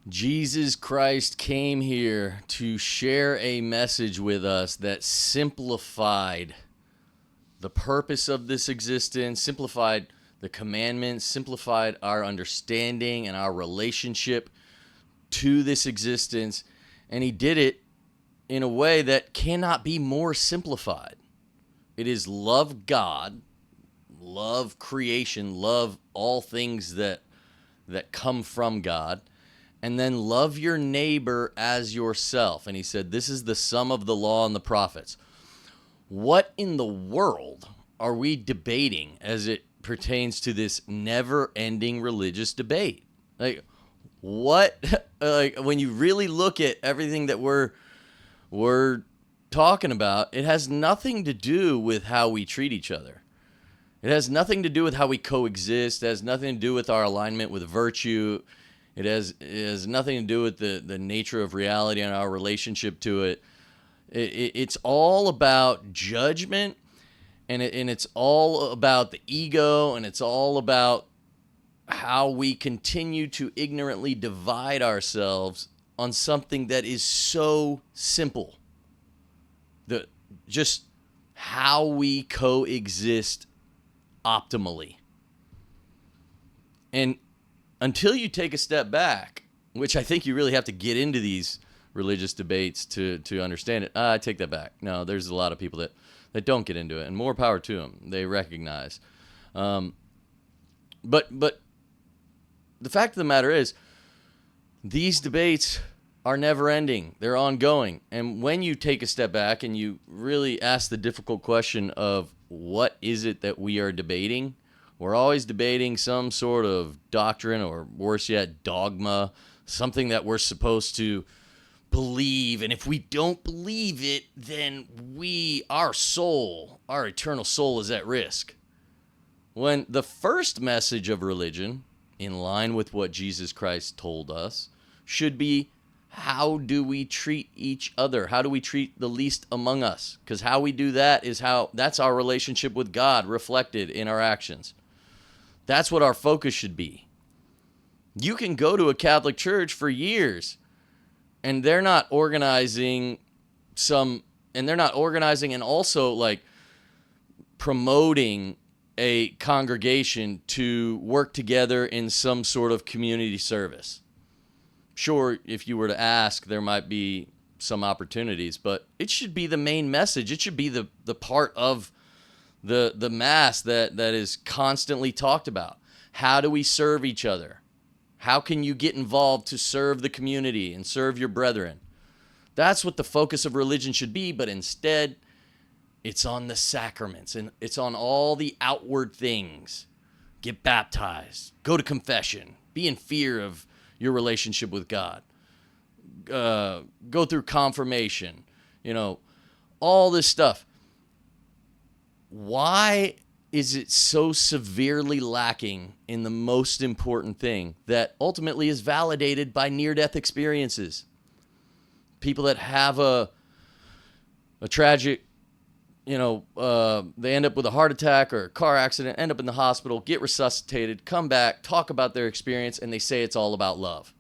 Jesus Christ came here to share a message with us that simplified the purpose of this existence, simplified the commandments, simplified our understanding and our relationship to this existence. And he did it in a way that cannot be more simplified. It is love God, love creation, love all things that come from God, and then love your neighbor as yourself. And he said, this is the sum of the law and the prophets. What in the world are we debating as it pertains to this never-ending religious debate? Like, what? Like, when you really look at everything that we're talking about, it has nothing to do with how we treat each other. It has nothing to do with how we coexist. It has nothing to do with our alignment with virtue. It has nothing to do with the nature of reality and our relationship to it. It's all about judgment, and it's all about the ego, and it's all about how we continue to ignorantly divide ourselves on something that is so simple. Just how we coexist optimally. And until you take a step back, which I think you really have to get into these religious debates to understand it. I take that back. No, there's a lot of people that don't get into it, and more power to them. They recognize. But the fact of the matter is, these debates are never ending. They're ongoing. And when you take a step back and you really ask the difficult question of what is it that we are debating, we're always debating some sort of doctrine, or worse yet, dogma, something that we're supposed to believe. And if we don't believe it, then our soul, our eternal soul, is at risk. When the first message of religion, in line with what Jesus Christ told us, should be, how do we treat each other? How do we treat the least among us? Because how we do that that's our relationship with God reflected in our actions. That's what our focus should be. You can go to a Catholic church for years, and they're not organizing and also like promoting a congregation to work together in some sort of community service. Sure, if you were to ask, there might be some opportunities, but it should be the main message. It should be the part of the mass that is constantly talked about. How do we serve each other? How can you get involved to serve the community and serve your brethren? That's what the focus of religion should be, but instead, it's on the sacraments, and it's on all the outward things. Get baptized, go to confession, be in fear of your relationship with God, go through confirmation, all this stuff. Why is it so severely lacking in the most important thing that ultimately is validated by near-death experiences? People that have a tragic, they end up with a heart attack or a car accident, end up in the hospital, get resuscitated, come back, talk about their experience, and they say it's all about love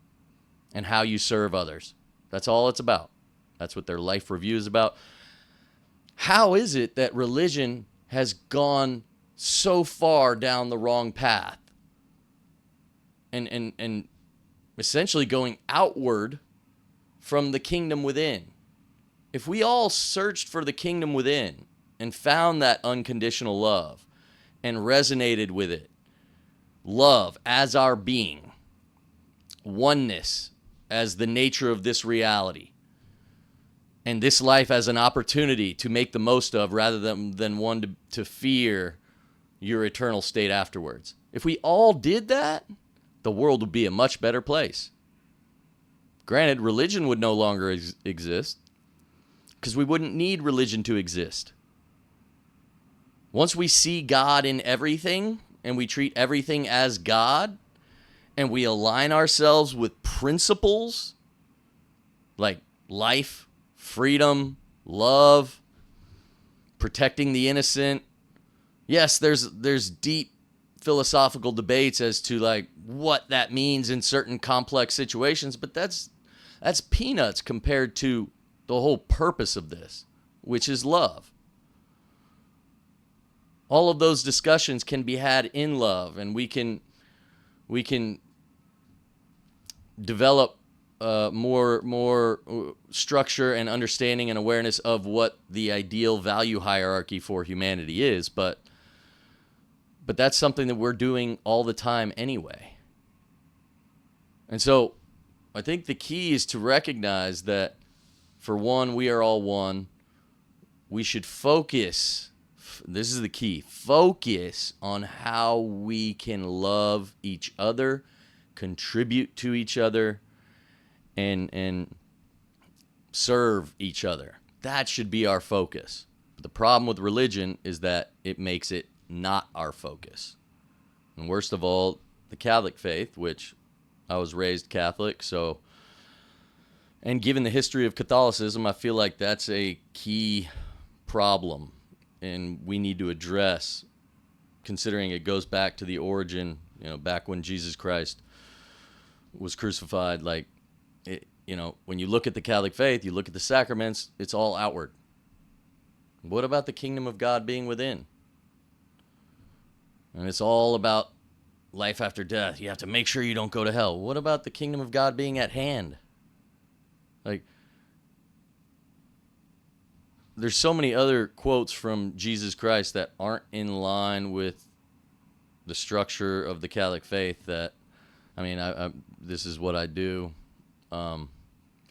and how you serve others. That's all it's about. That's what their life review is about. How is it that religion has gone so far down the wrong path and essentially going outward from the kingdom within? If we all searched for the kingdom within and found that unconditional love and resonated with it, love as our being, oneness as the nature of this reality, and this life as an opportunity to make the most of rather than one to fear your eternal state afterwards. If we all did that, the world would be a much better place. Granted, religion would no longer exist, because we wouldn't need religion to exist. Once we see God in everything, and we treat everything as God, and we align ourselves with principles like life, freedom, love, protecting the innocent. Yes, there's deep philosophical debates as to like what that means in certain complex situations, but that's peanuts compared to the whole purpose of this, which is love. All of those discussions can be had in love, and we can develop more structure and understanding and awareness of what the ideal value hierarchy for humanity is, but that's something that we're doing all the time anyway. And so I think the key is to recognize that, for one, we are all one. We should focus, this is the key, focus on how we can love each other, contribute to each other, and serve each other. That should be our focus. But the problem with religion is that it makes it not our focus. And worst of all, the Catholic faith, which I was raised Catholic, so, and given the history of Catholicism, I feel like that's a key problem, and we need to address, considering it goes back to the origin, back when Jesus Christ was crucified. Like, when you look at the Catholic faith, you look at the sacraments, it's all outward. What about the kingdom of God being within? And it's all about life after death. You have to make sure you don't go to hell. What about the kingdom of God being at hand? Like, there's so many other quotes from Jesus Christ that aren't in line with the structure of the Catholic faith that, I this is what I do, and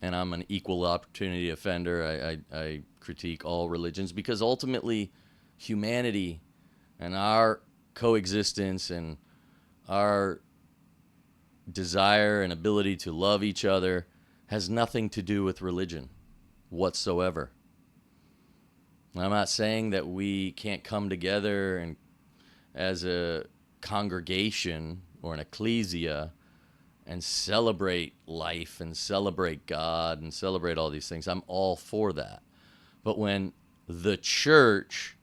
I'm an equal opportunity offender. I critique all religions because ultimately humanity and our coexistence and our desire and ability to love each other has nothing to do with religion whatsoever. I'm not saying that we can't come together and as a congregation or an ecclesia and celebrate life and celebrate God and celebrate all these things. I'm all for that. But when the church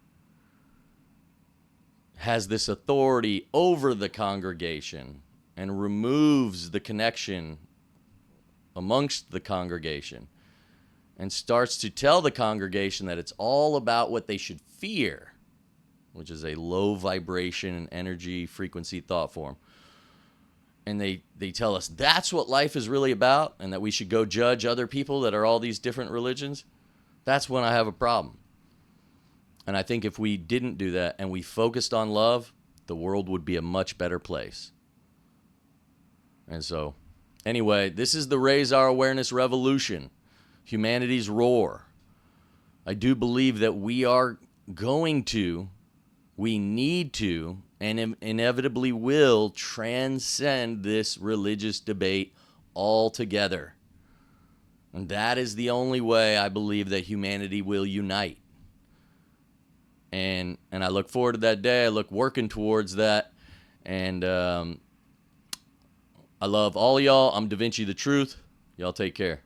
has this authority over the congregation and removes the connection amongst the congregation and starts to tell the congregation that it's all about what they should fear, which is a low vibration and energy frequency thought form, and they tell us that's what life is really about and that we should go judge other people that are all these different religions, that's when I have a problem. And I think if we didn't do that and we focused on love, the world would be a much better place. And so, anyway, this is the Raise Our Awareness Revolution, humanity's roar. I do believe that we need to, and inevitably will transcend this religious debate altogether. And that is the only way I believe that humanity will unite. And I look forward to that day. I look working towards that. And I love all y'all. I'm Da Vinci the Truth. Y'all take care.